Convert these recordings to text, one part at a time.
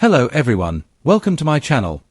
Hello everyone, welcome to my channel.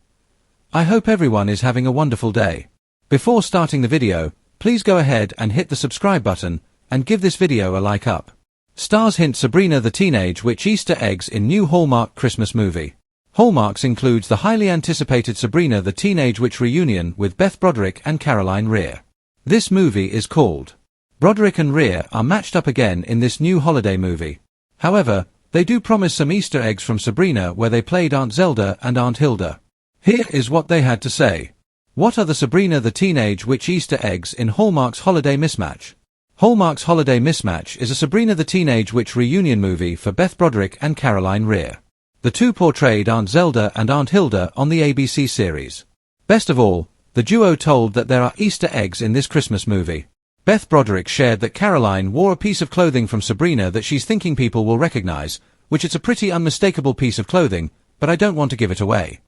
I hope everyone is having a wonderful day. Before starting the video, please go ahead and hit the subscribe button, and give this video a like up. Stars hint Sabrina the Teenage Witch Easter eggs in new Hallmark Christmas movie. Hallmark's includes the highly anticipated Sabrina the Teenage Witch reunion with Beth Broderick and Caroline Rhea. This movie is called Broderick and Rhea are matched up again in this new holiday movie. However, they do promise some Easter eggs from Sabrina where they played Aunt Zelda and Aunt Hilda. Here is what they had to say. What are the Sabrina the Teenage Witch Easter eggs in Hallmark's Holiday Mismatch? Hallmark's Holiday Mismatch is a Sabrina the Teenage Witch reunion movie for Beth Broderick and Caroline Rhea. The two portrayed Aunt Zelda and Aunt Hilda on the ABC series. Best of all, the duo told that there are Easter eggs in this Christmas movie. Beth Broderick shared that Caroline wore a piece of clothing from Sabrina that she's thinking people will recognize, which it's a pretty unmistakable piece of clothing, but I don't want to give it away.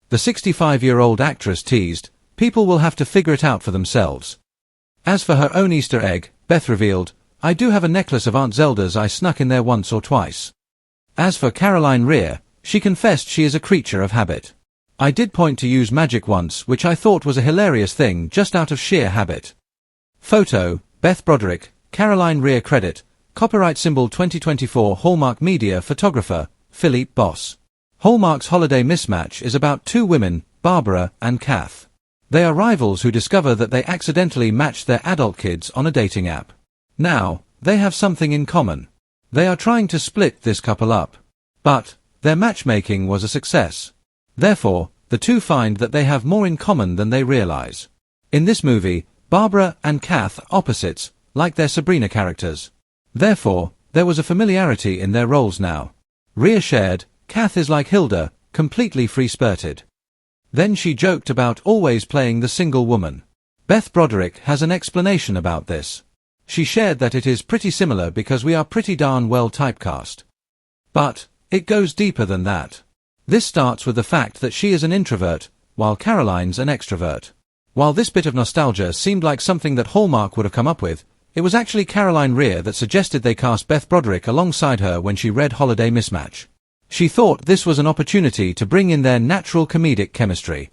The 65-year-old actress teased, people will have to figure it out for themselves. As for her own Easter egg, Beth revealed, I do have a necklace of Aunt Zelda's I snuck in there once or twice. As for Caroline Rhea, she confessed she is a creature of habit. I did point to use magic once, which I thought was a hilarious thing just out of sheer habit. Photo, Beth Broderick, Caroline Rhea credit, copyright symbol 2024 Hallmark Media photographer, Philippe Boss. Hallmark's Holiday Mismatch is about two women, Barbara and Kath. They are rivals who discover that they accidentally matched their adult kids on a dating app. Now, they have something in common. They are trying to split this couple up. But, their matchmaking was a success. Therefore, the two find that they have more in common than they realize. In this movie, Barbara and Kath are opposites, like their Sabrina characters. Therefore, there was a familiarity in their roles now. Rhea shared, Kath is like Hilda, completely free-spirited. Then she joked about always playing the single woman. Beth Broderick has an explanation about this. She shared that it is pretty similar because we are pretty darn well typecast. But, it goes deeper than that. This starts with the fact that she is an introvert, while Caroline's an extrovert. While this bit of nostalgia seemed like something that Hallmark would have come up with, it was actually Caroline Rhea that suggested they cast Beth Broderick alongside her when she read Holiday Mismatch. She thought this was an opportunity to bring in their natural comedic chemistry.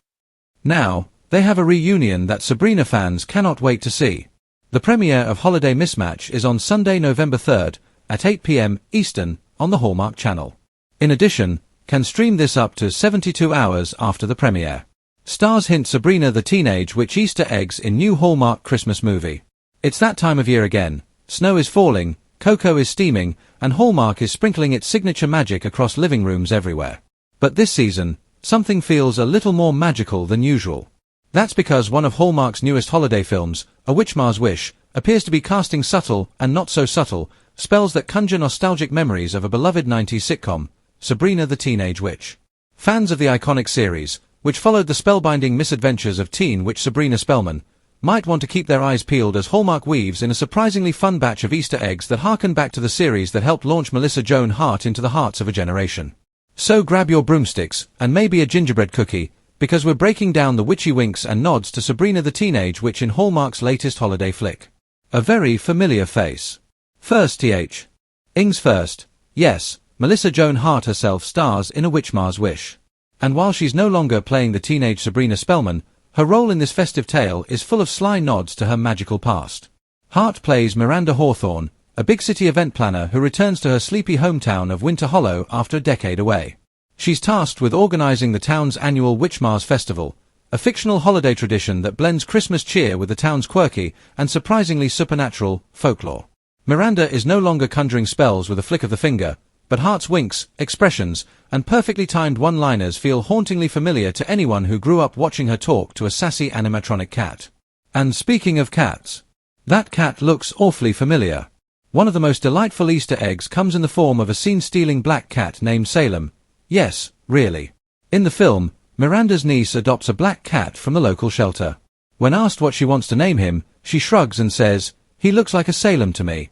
Now, they have a reunion that Sabrina fans cannot wait to see. The premiere of Holiday Mismatch is on Sunday, November 3rd, at 8 p.m. Eastern, on the Hallmark Channel. In addition, can stream this up to 72 hours after the premiere. Stars hint Sabrina the Teenage Witch Easter eggs in new Hallmark Christmas movie. It's that time of year again. Snow is falling, cocoa is steaming, and Hallmark is sprinkling its signature magic across living rooms everywhere. But this season, something feels a little more magical than usual. That's because one of Hallmark's newest holiday films, A Witchma's Wish, appears to be casting subtle and not so subtle spells that conjure nostalgic memories of a beloved 90s sitcom, Sabrina the Teenage Witch. Fans of the iconic series, which followed the spellbinding misadventures of teen witch Sabrina Spellman, might want to keep their eyes peeled as Hallmark weaves in a surprisingly fun batch of Easter eggs that harken back to the series that helped launch Melissa Joan Hart into the hearts of a generation. So grab your broomsticks, and maybe a gingerbread cookie, because we're breaking down the witchy winks and nods to Sabrina the Teenage Witch in Hallmark's latest holiday flick. A very familiar face. First Things first, yes, Melissa Joan Hart herself stars in A Witchma's Wish. And while she's no longer playing the teenage Sabrina Spellman, her role in this festive tale is full of sly nods to her magical past. Hart plays Miranda Hawthorne, a big city event planner who returns to her sleepy hometown of Winter Hollow after a decade away. She's tasked with organizing the town's annual Witchma's Festival, a fictional holiday tradition that blends Christmas cheer with the town's quirky and surprisingly supernatural folklore. Miranda is no longer conjuring spells with a flick of the finger, but Hart's winks, expressions, and perfectly timed one-liners feel hauntingly familiar to anyone who grew up watching her talk to a sassy animatronic cat. And speaking of cats, that cat looks awfully familiar. One of the most delightful Easter eggs comes in the form of a scene-stealing black cat named Salem. Yes, really. In the film, Miranda's niece adopts a black cat from the local shelter. When asked what she wants to name him, she shrugs and says, "He looks like a Salem to me."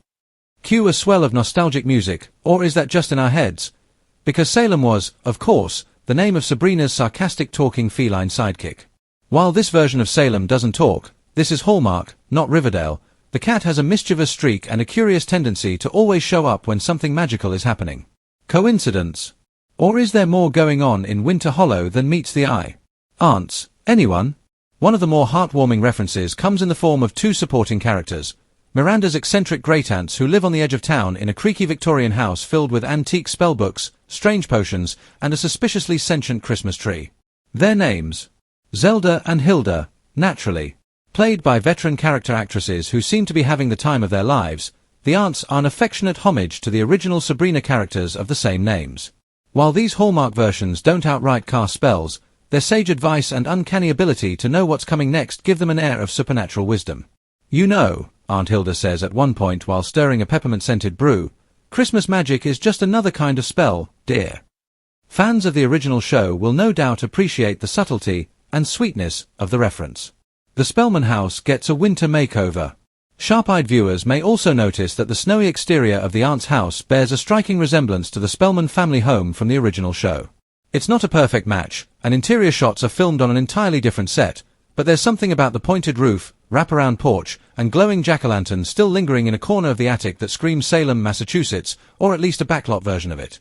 Cue a swell of nostalgic music, or is that just in our heads? Because Salem was, of course, the name of Sabrina's sarcastic talking feline sidekick. While this version of Salem doesn't talk, this is Hallmark, not Riverdale, the cat has a mischievous streak and a curious tendency to always show up when something magical is happening. Coincidence? Or is there more going on in Winter Hollow than meets the eye? Aunts, anyone? One of the more heartwarming references comes in the form of two supporting characters, Miranda's eccentric great-aunts who live on the edge of town in a creaky Victorian house filled with antique spellbooks, strange potions, and a suspiciously sentient Christmas tree. Their names? Zelda and Hilda, naturally. Played by veteran character actresses who seem to be having the time of their lives, the aunts are an affectionate homage to the original Sabrina characters of the same names. While these Hallmark versions don't outright cast spells, their sage advice and uncanny ability to know what's coming next give them an air of supernatural wisdom. You know, Aunt Hilda says at one point while stirring a peppermint-scented brew, Christmas magic is just another kind of spell, dear. Fans of the original show will no doubt appreciate the subtlety and sweetness of the reference. The Spellman house gets a winter makeover. Sharp-eyed viewers may also notice that the snowy exterior of the aunt's house bears a striking resemblance to the Spellman family home from the original show. It's not a perfect match, and interior shots are filmed on an entirely different set, but there's something about the pointed roof, wraparound porch, and glowing jack-o'-lantern still lingering in a corner of the attic that screams Salem, Massachusetts, or at least a backlot version of it.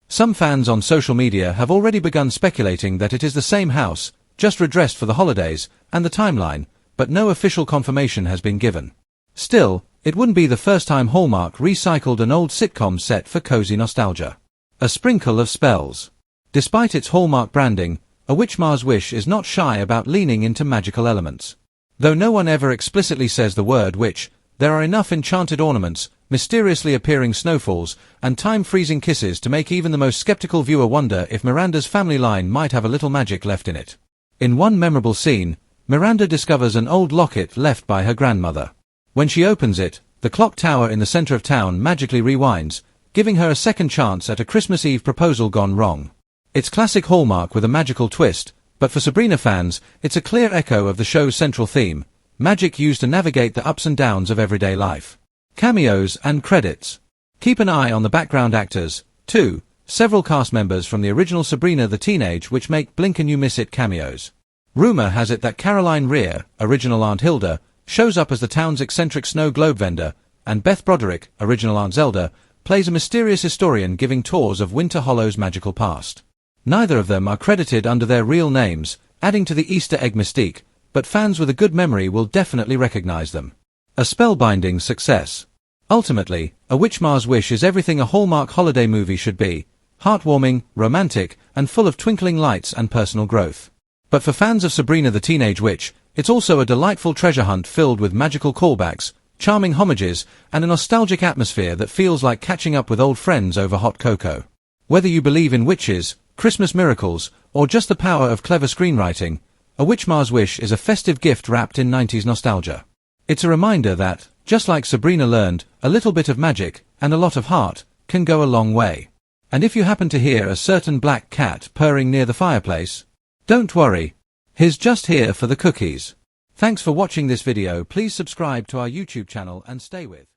Some fans on social media have already begun speculating that it is the same house, just redressed for the holidays, and the timeline, but no official confirmation has been given. Still, it wouldn't be the first time Hallmark recycled an old sitcom set for cozy nostalgia. A sprinkle of spells. Despite its Hallmark branding, A Witch Ma's Wish is not shy about leaning into magical elements. Though no one ever explicitly says the word witch, there are enough enchanted ornaments, mysteriously appearing snowfalls, and time-freezing kisses to make even the most skeptical viewer wonder if Miranda's family line might have a little magic left in it. In one memorable scene, Miranda discovers an old locket left by her grandmother. When she opens it, the clock tower in the center of town magically rewinds, giving her a second chance at a Christmas Eve proposal gone wrong. It's classic Hallmark with a magical twist, but for Sabrina fans, it's a clear echo of the show's central theme, magic used to navigate the ups and downs of everyday life. Cameos and credits. Keep an eye on the background actors, too. Several cast members from the original Sabrina the Teenage Witch make blink-and-you-miss-it cameos. Rumor has it that Caroline Rhea, original Aunt Hilda, shows up as the town's eccentric snow globe vendor, and Beth Broderick, original Aunt Zelda, plays a mysterious historian giving tours of Winter Hollow's magical past. Neither of them are credited under their real names, adding to the Easter egg mystique, but fans with a good memory will definitely recognize them. A spellbinding success. Ultimately, A Witch Ma's Wish is everything a Hallmark holiday movie should be, heartwarming, romantic, and full of twinkling lights and personal growth. But for fans of Sabrina the Teenage Witch, it's also a delightful treasure hunt filled with magical callbacks, charming homages, and a nostalgic atmosphere that feels like catching up with old friends over hot cocoa. Whether you believe in witches, Christmas miracles, or just the power of clever screenwriting, A Witch Ma's Wish is a festive gift wrapped in 90s nostalgia. It's a reminder that, just like Sabrina learned, a little bit of magic, and a lot of heart, can go a long way. And if you happen to hear a certain black cat purring near the fireplace, don't worry. He's just here for the cookies. Thanks for watching this video. Please subscribe to our YouTube channel and stay with